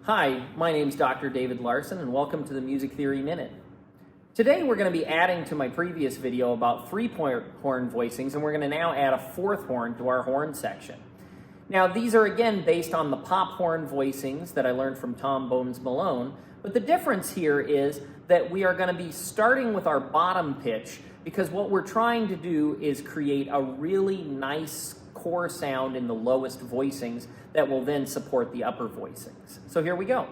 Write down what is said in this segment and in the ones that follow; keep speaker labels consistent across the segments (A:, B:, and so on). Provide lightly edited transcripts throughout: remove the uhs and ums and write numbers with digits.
A: Hi, my name's Dr. David Larsen, and welcome to the Music Theory Minute. Today we're going to be adding to my previous video about three-point horn voicings, and we're going to now add a fourth horn to our horn section. Now these are again based on the pop horn voicings that I learned from Tom Bones Malone, but the difference here is that we are going to be starting with our bottom pitch because what we're trying to do is create a really nice core sound in the lowest voicings that will then support the upper voicings. So here we go.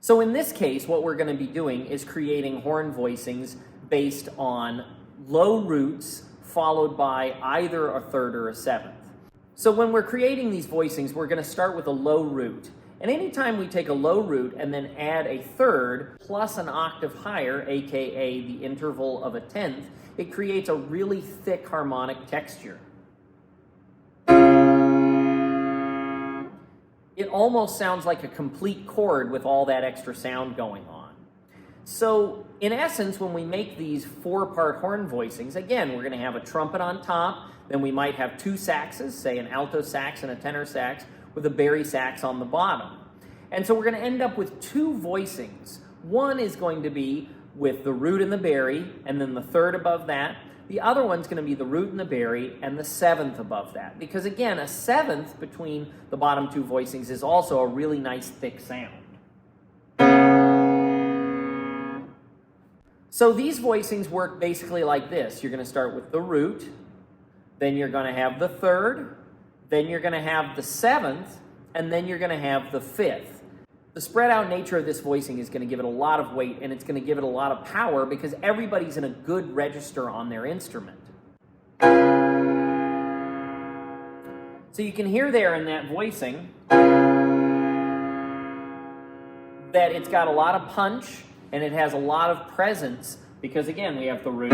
A: So in this case, what we're going to be doing is creating horn voicings based on low roots followed by either a third or a seventh. So when we're creating these voicings, we're going to start with a low root. And anytime we take a low root and then add a third plus an octave higher, aka the interval of a tenth, it creates a really thick harmonic texture. It almost sounds like a complete chord with all that extra sound going on. So in essence, when we make these four-part horn voicings, again, we're going to have a trumpet on top, then we might have two saxes, say an alto sax and a tenor sax, with a bari sax on the bottom. And so we're going to end up with two voicings. One is going to be with the root and the bari, and then the third above that. The other one's going to be the root and the bari, and the seventh above that. Because again, a seventh between the bottom two voicings is also a really nice thick sound. So these voicings work basically like this. You're going to start with the root, then you're going to have the third, then you're going to have the seventh, and then you're going to have the fifth. The spread out nature of this voicing is going to give it a lot of weight, and it's going to give it a lot of power because everybody's in a good register on their instrument. So you can hear there in that voicing that it's got a lot of punch and it has a lot of presence because again we have the root,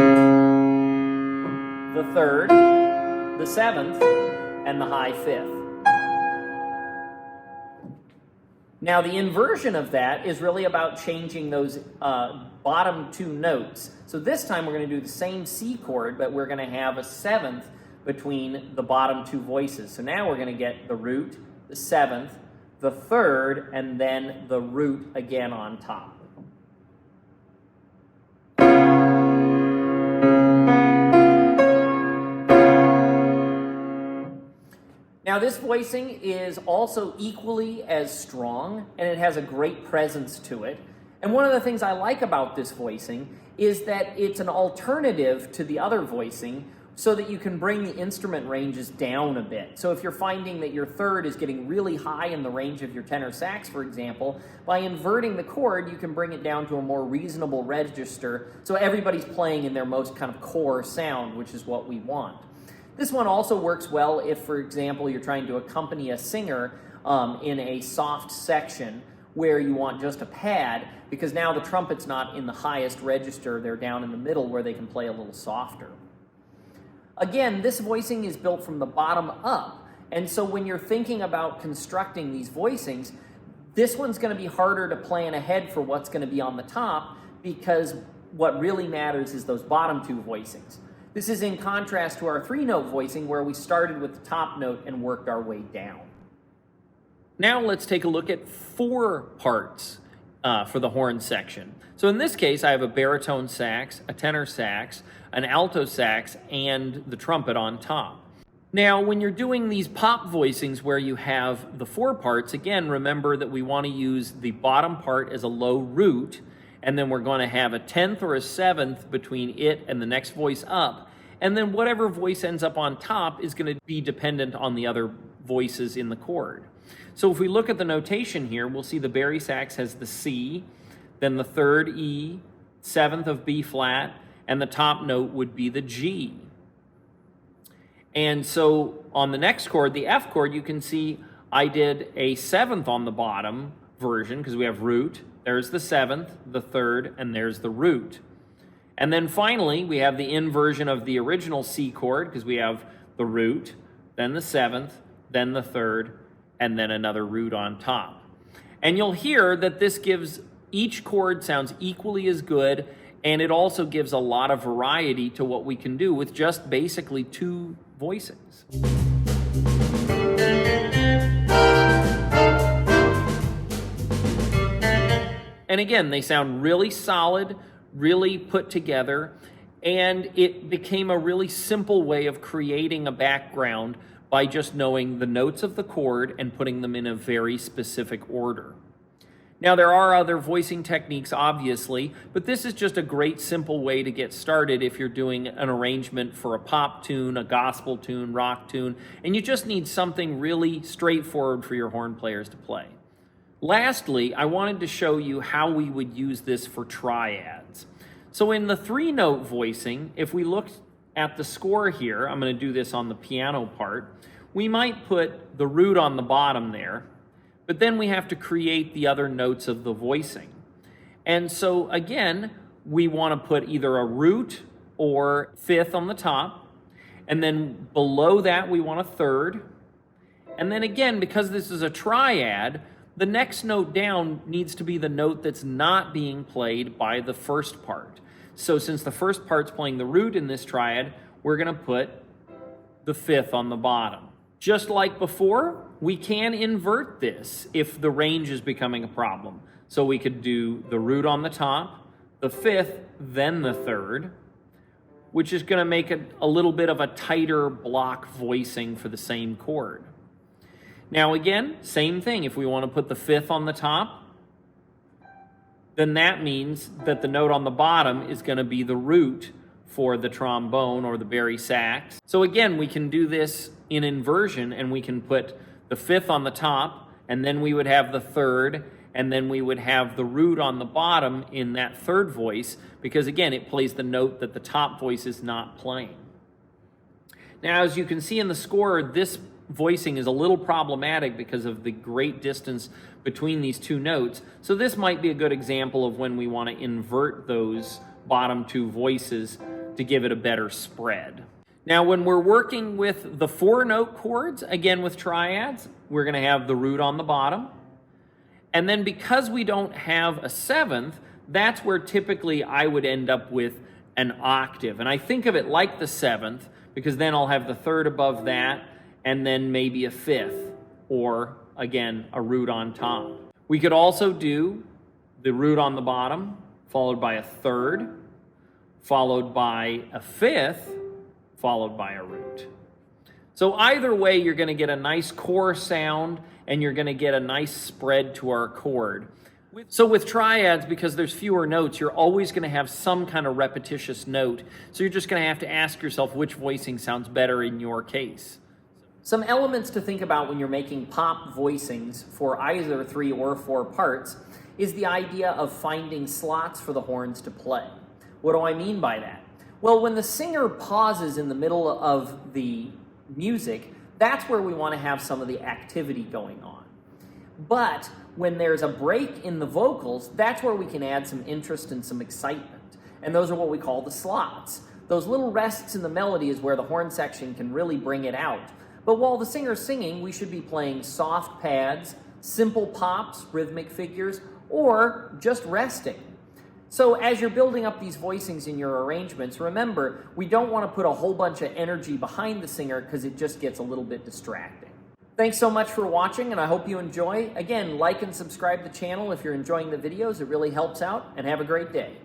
A: the third, the seventh, and the high fifth. Now the inversion of that is really about changing those bottom two notes. So this time we're going to do the same C chord, but we're going to have a seventh between the bottom two voices. So now we're going to get the root, the seventh, the third, and then the root again on top. Now this voicing is also equally as strong and it has a great presence to it. And one of the things I like about this voicing is that it's an alternative to the other voicing so that you can bring the instrument ranges down a bit. So if you're finding that your third is getting really high in the range of your tenor sax, for example, by inverting the chord, you can bring it down to a more reasonable register so everybody's playing in their most kind of core sound, which is what we want. This one also works well if, for example, you're trying to accompany a singer in a soft section where you want just a pad, because now the trumpet's not in the highest register, they're down in the middle where they can play a little softer. Again, this voicing is built from the bottom up, and so when you're thinking about constructing these voicings, this one's going to be harder to plan ahead for what's going to be on the top, because what really matters is those bottom two voicings. This is in contrast to our three-note voicing where we started with the top note and worked our way down. Now let's take a look at four parts for the horn section. So in this case, I have a baritone sax, a tenor sax, an alto sax, and the trumpet on top. Now, when you're doing these pop voicings where you have the four parts, again, remember that we want to use the bottom part as a low root, and then we're going to have a tenth or a seventh between it and the next voice up, and then whatever voice ends up on top is going to be dependent on the other voices in the chord. So if we look at the notation here, we'll see the bari sax has the C, then the third E, seventh of B flat, and the top note would be the G. And so on the next chord, the F chord, you can see I did a seventh on the bottom version because we have root. There's the seventh, the third, and there's the root. And then finally, we have the inversion of the original C chord because we have the root, then the seventh, then the third, and then another root on top. And you'll hear that this gives each chord sounds equally as good, and it also gives a lot of variety to what we can do with just basically two voicings. And again, they sound really solid, really put together, and it became a really simple way of creating a background by just knowing the notes of the chord and putting them in a very specific order. Now, there are other voicing techniques, obviously, but this is just a great simple way to get started if you're doing an arrangement for a pop tune, a gospel tune, rock tune, and you just need something really straightforward for your horn players to play. Lastly, I wanted to show you how we would use this for triads. So in the 3-note voicing, if we look at the score here, I'm going to do this on the piano part, we might put the root on the bottom there, but then we have to create the other notes of the voicing. And so again, we want to put either a root or fifth on the top, and then below that we want a third. And then again, because this is a triad, the next note down needs to be the note that's not being played by the first part. So since the first part's playing the root in this triad, we're going to put the fifth on the bottom. Just like before, we can invert this if the range is becoming a problem. So we could do the root on the top, the fifth, then the third, which is going to make it a little bit of a tighter block voicing for the same chord. Now again, same thing. If we want to put the fifth on the top, then that means that the note on the bottom is going to be the root for the trombone or the bari sax. So again, we can do this in inversion, and we can put the fifth on the top, and then we would have the third, and then we would have the root on the bottom in that third voice, because again, it plays the note that the top voice is not playing. Now, as you can see in the score, this voicing is a little problematic because of the great distance between these two notes. So this might be a good example of when we want to invert those bottom two voices to give it a better spread. Now, when we're working with the 4-note chords, again with triads, we're going to have the root on the bottom. And then because we don't have a seventh, that's where typically I would end up with an octave. And I think of it like the seventh, because then I'll have the third above that, and then maybe a fifth, or again, a root on top. We could also do the root on the bottom, followed by a third, followed by a fifth, followed by a root. So either way, you're going to get a nice core sound, and you're going to get a nice spread to our chord. So with triads, because there's fewer notes, you're always going to have some kind of repetitious note. So you're just going to have to ask yourself which voicing sounds better in your case. Some elements to think about when you're making pop voicings for either 3 or 4 parts is the idea of finding slots for the horns to play. What do I mean by that? Well, when the singer pauses in the middle of the music, that's where we want to have some of the activity going on. But when there's a break in the vocals, that's where we can add some interest and some excitement. And those are what we call the slots. Those little rests in the melody is where the horn section can really bring it out. But while the singer's singing, we should be playing soft pads, simple pops, rhythmic figures, or just resting. So as you're building up these voicings in your arrangements, remember, we don't want to put a whole bunch of energy behind the singer because it just gets a little bit distracting. Thanks so much for watching, and I hope you enjoy. Again, like and subscribe to the channel if you're enjoying the videos. It really helps out, and have a great day.